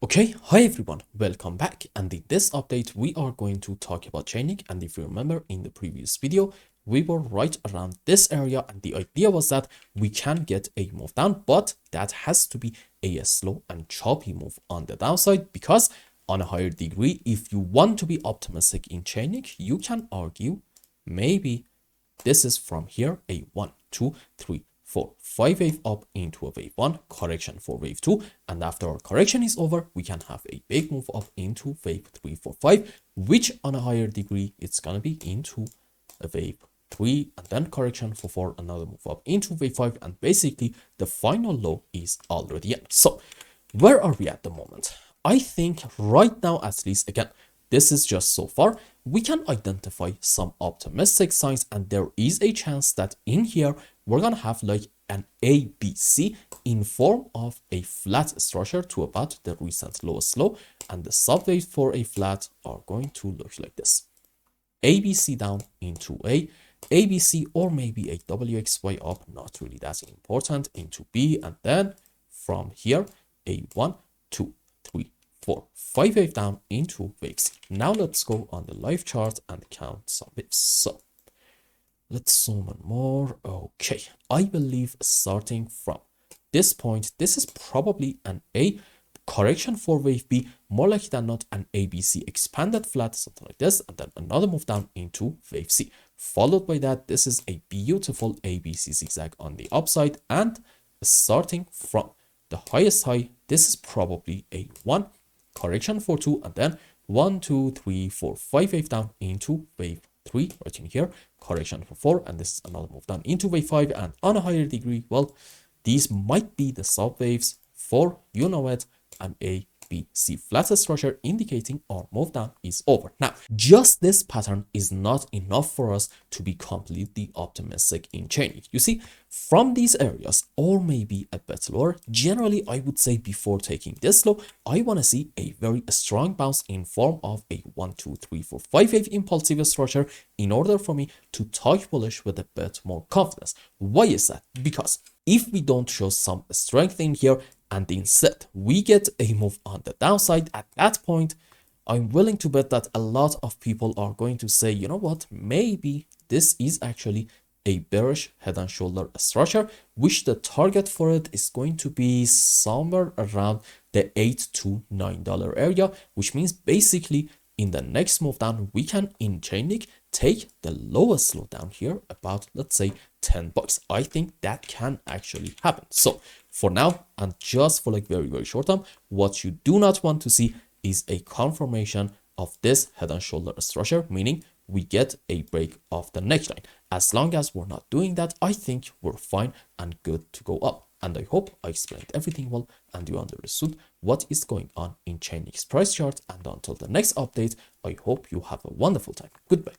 Okay, hi everyone, welcome back, and in this update we are going to talk about Chainlink. And if you remember in the previous video, we were right around this area and the idea was that we can get a move down, but that has to be a slow and choppy move on the downside, because on a higher degree, if you want to be optimistic in Chainlink, you can argue maybe this is from here a 1, 2, 3, 4, 5 wave up into a wave 1, correction for wave 2, and after our correction is over, we can have a big move up into wave 3, 4, 5, which on a higher degree, it's gonna be into a wave 3, and then correction for 4, another move up into wave 5, and basically the final low is already in. So where are we at the moment? I think right now, at least, again, this is just so far, we can identify some optimistic signs, and there is a chance that in here we're gonna have like an ABC in form of a flat structure to about the recent lowest low, and the subwaves for a flat are going to look like this: ABC down into a ABC, or maybe a WXY up, not really that important, into B, and then from here a 1, 2, 3, 4, 5 wave down into wave C. Now let's go on the live chart and count some waves. So let's zoom in more. Okay, I believe starting from this point, this is probably an A, correction for wave B, more likely than not an ABC expanded flat, something like this, and then another move down into wave C. Followed by that, this is a beautiful ABC zigzag on the upside, and starting from the highest high, this is probably a 1, correction for 2, and then 1, 2, 3, 4, 5 wave down into wave 3 right in here, correction for 4, and this is another move down into wave 5. And on a higher degree, well, these might be the sub waves for, you know it, an A, B, C flat structure, indicating our move down is over. Now, just this pattern is not enough for us to be completely optimistic in Chainlink. You see, from these areas, or maybe a bit lower, generally I would say before taking this low, I want to see a very strong bounce in form of a 1, 2, 3, 4, 5 wave impulsive structure in order for me to talk bullish with a bit more confidence. Why is that? Because if we don't show some strength in here, and instead we get a move on the downside, at that point, I'm willing to bet that a lot of people are going to say, you know what, maybe this is actually a bearish head and shoulder structure, which the target for it is going to be somewhere around the $8 to $9 area, which means basically in the next move down, we can in Chainlink take the lowest low down here, about, let's say, $10. I think that can actually happen. So for now, and just for like very short term, what you do not want to see is a confirmation of this head and shoulder structure, meaning we get a break of the neckline. As long as we're not doing that, I think we're fine and good to go up. And I hope I explained everything well and you understood what is going on in Chainlink's price chart. And until the next update, I hope you have a wonderful time. Goodbye.